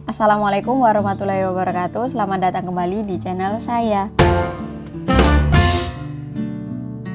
Assalamualaikum warahmatullahi wabarakatuh. Selamat datang kembali di channel saya.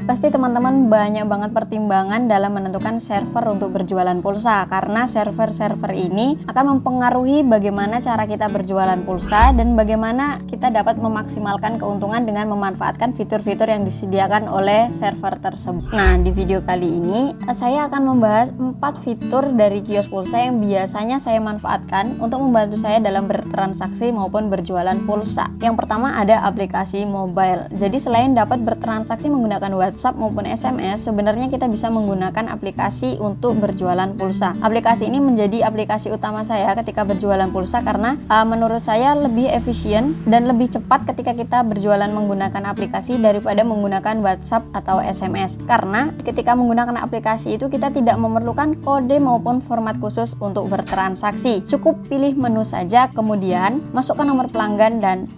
Pasti teman-teman banyak banget pertimbangan dalam menentukan server untuk berjualan pulsa, karena server-server ini akan mempengaruhi bagaimana cara kita berjualan pulsa dan bagaimana kita dapat memaksimalkan keuntungan dengan memanfaatkan fitur-fitur yang disediakan oleh server tersebut. Nah, di video kali ini saya akan membahas 4 fitur dari kios pulsa yang biasanya saya manfaatkan untuk membantu saya dalam bertransaksi maupun berjualan pulsa. Yang pertama ada aplikasi mobile. Jadi selain dapat bertransaksi menggunakan WhatsApp maupun SMS, sebenarnya kita bisa menggunakan aplikasi untuk berjualan pulsa. Aplikasi ini menjadi aplikasi utama saya ketika berjualan pulsa karena menurut saya lebih efisien dan lebih cepat ketika kita berjualan menggunakan aplikasi daripada menggunakan WhatsApp atau SMS. Karena ketika menggunakan aplikasi itu kita tidak memerlukan kode maupun format khusus untuk bertransaksi. Cukup pilih menu saja, kemudian masukkan nomor pelanggan dan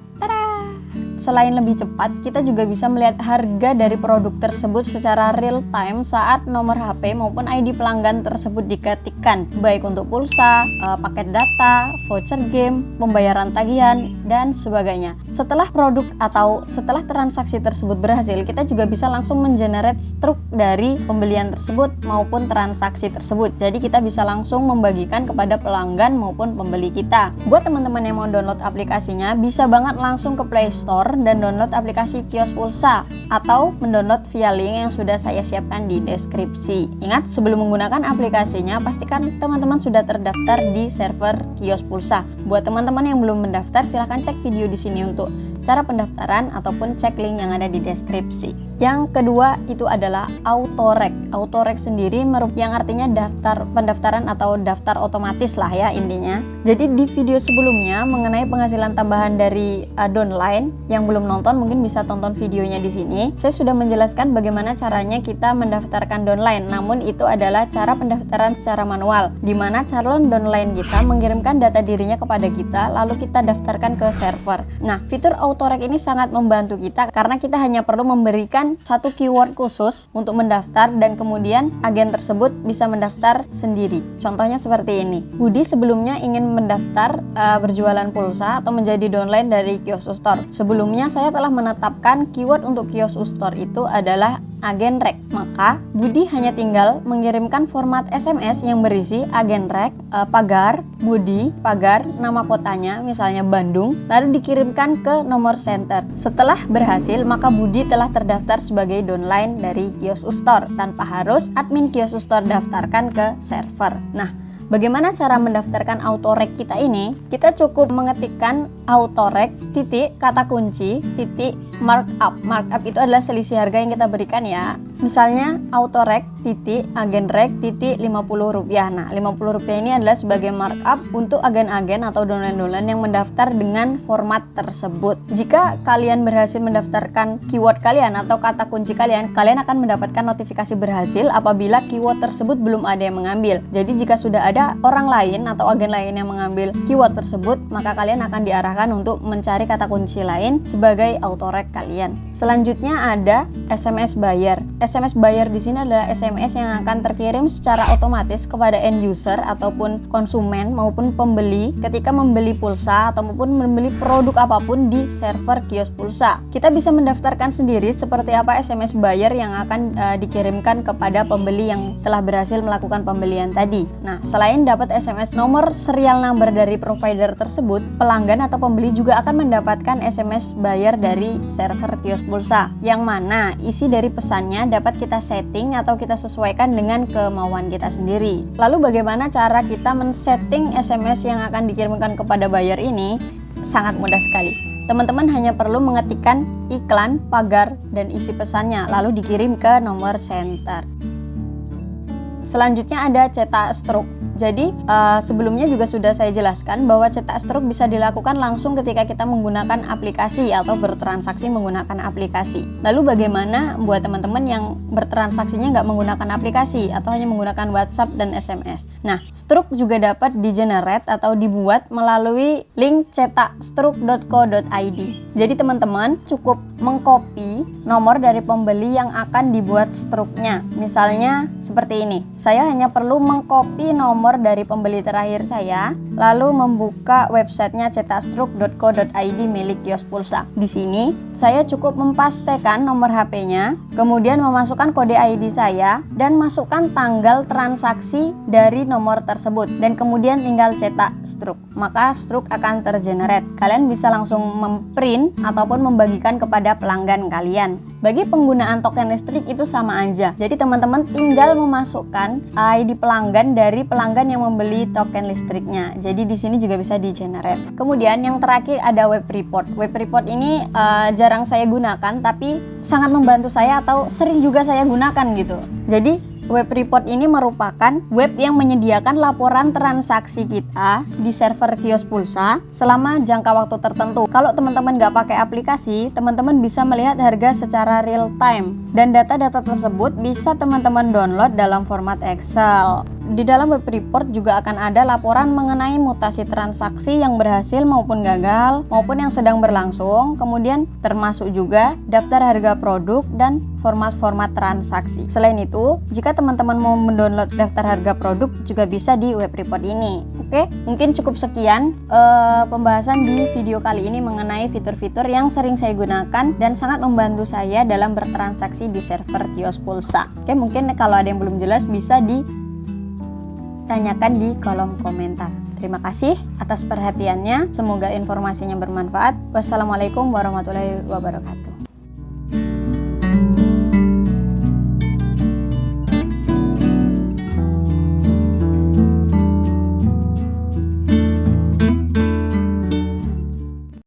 selain lebih cepat, kita juga bisa melihat harga dari produk tersebut secara real time saat nomor HP maupun ID pelanggan tersebut diketikkan, baik untuk pulsa, paket data, voucher game, pembayaran tagihan, dan sebagainya. Setelah produk atau setelah transaksi tersebut berhasil, kita juga bisa langsung mengenerate struk dari pembelian tersebut maupun transaksi tersebut. Jadi kita bisa langsung membagikan kepada pelanggan maupun pembeli kita. Buat teman-teman yang mau download aplikasinya, bisa banget langsung ke Play Store dan download aplikasi kios pulsa atau mendownload via link yang sudah saya siapkan di deskripsi. Ingat, sebelum menggunakan aplikasinya pastikan teman-teman sudah terdaftar di server kios pulsa. Buat teman-teman yang belum mendaftar, silahkan cek video di sini untuk cara pendaftaran ataupun cek link yang ada di deskripsi. Yang kedua itu adalah autorek. Autorek sendiri yang artinya pendaftaran atau daftar otomatis lah ya intinya. Jadi di video sebelumnya mengenai penghasilan tambahan dari downline, yang belum nonton mungkin bisa tonton videonya di sini. Saya sudah menjelaskan bagaimana caranya kita mendaftarkan downline. Namun itu adalah cara pendaftaran secara manual, di mana calon downline kita mengirimkan data dirinya kepada kita, lalu kita daftarkan ke server. Nah, fitur autorek ini sangat membantu kita karena kita hanya perlu memberikan satu keyword khusus untuk mendaftar dan kemudian agen tersebut bisa mendaftar sendiri. Contohnya seperti ini. Budi sebelumnya ingin mendaftar berjualan pulsa atau menjadi downline dari Kios Store. Sebelumnya saya telah menetapkan keyword untuk Kios Store itu adalah agen rek. Maka Budi hanya tinggal mengirimkan format SMS yang berisi agen rek, pagar, Budi, pagar, nama kotanya misalnya Bandung, lalu dikirimkan ke nomor center. Setelah berhasil, maka Budi telah terdaftar sebagai downline dari Kios Store tanpa harus admin Kios Store daftarkan ke server. Nah, bagaimana cara mendaftarkan autorek kita ini? Kita cukup mengetikkan autorek titik kata kunci titik markup. Markup itu adalah selisih harga yang kita berikan ya. Misalnya autorek titik agen rek titik Rp50. Nah, Rp50 ini adalah sebagai markup untuk agen-agen atau downline-downline yang mendaftar dengan format tersebut. Jika kalian berhasil mendaftarkan keyword kalian atau kata kunci kalian akan mendapatkan notifikasi berhasil apabila keyword tersebut belum ada yang mengambil. Jadi jika sudah ada orang lain atau agen lain yang mengambil keyword tersebut, maka kalian akan diarahkan untuk mencari kata kunci lain sebagai autorek kalian. Selanjutnya ada SMS buyer. SMS buyer di sini adalah SMS yang akan terkirim secara otomatis kepada end user ataupun konsumen maupun pembeli ketika membeli pulsa ataupun membeli produk apapun di server kios pulsa. Kita bisa mendaftarkan sendiri seperti apa SMS buyer yang akan dikirimkan kepada pembeli yang telah berhasil melakukan pembelian tadi. Nah, selain dapat SMS nomor serial number dari provider tersebut, pelanggan atau pembeli juga akan mendapatkan SMS buyer dari server kios pulsa, yang mana isi dari pesannya dapat kita setting atau kita sesuaikan dengan kemauan kita sendiri. Lalu bagaimana cara kita men-setting SMS yang akan dikirimkan kepada buyer ini? Sangat mudah sekali. Teman-teman hanya perlu mengetikkan iklan, pagar, dan isi pesannya, lalu dikirim ke nomor center. Selanjutnya ada cetak struk. Jadi sebelumnya juga sudah saya jelaskan bahwa cetak struk bisa dilakukan langsung ketika kita menggunakan aplikasi atau bertransaksi menggunakan aplikasi. Lalu bagaimana buat teman-teman yang bertransaksinya nggak menggunakan aplikasi atau hanya menggunakan WhatsApp dan SMS? Nah, struk juga dapat di-generate atau dibuat melalui link cetakstruk.co.id. Jadi teman-teman cukup mengcopy nomor dari pembeli yang akan dibuat struknya. Misalnya seperti ini. Saya hanya perlu mengcopy nomor dari pembeli terakhir saya, lalu membuka websitenya cetakstruk.co.id milik kios pulsa. Di sini saya cukup mempastekan nomor HP-nya, kemudian memasukkan kode ID saya dan masukkan tanggal transaksi dari nomor tersebut, dan kemudian tinggal cetak struk. Maka struk akan tergenerate. Kalian bisa langsung memprint ataupun membagikan kepada pelanggan kalian. Bagi penggunaan token listrik itu sama aja. Jadi teman-teman tinggal memasukkan ID pelanggan dari pelanggan yang membeli token listriknya. Jadi di sini juga bisa di-generate. Kemudian yang terakhir ada web report. Web report ini jarang saya gunakan, tapi sangat membantu saya atau sering juga saya gunakan gitu. Jadi web report ini merupakan web yang menyediakan laporan transaksi kita di server kios pulsa selama jangka waktu tertentu. Kalau teman-teman nggak pakai aplikasi, teman-teman bisa melihat harga secara real time. Dan data-data tersebut bisa teman-teman download dalam format Excel. Di dalam web report juga akan ada laporan mengenai mutasi transaksi yang berhasil maupun gagal, maupun yang sedang berlangsung. Kemudian termasuk juga daftar harga produk dan format-format transaksi. Selain itu, jika teman-teman mau mendownload daftar harga produk juga bisa di web report ini. Oke, mungkin cukup sekian pembahasan di video kali ini mengenai fitur-fitur yang sering saya gunakan dan sangat membantu saya dalam bertransaksi di server kios pulsa. Oke, mungkin kalau ada yang belum jelas bisa ditanyakan di kolom komentar. Terima kasih atas perhatiannya. Semoga informasinya bermanfaat. Wassalamualaikum warahmatullahi wabarakatuh.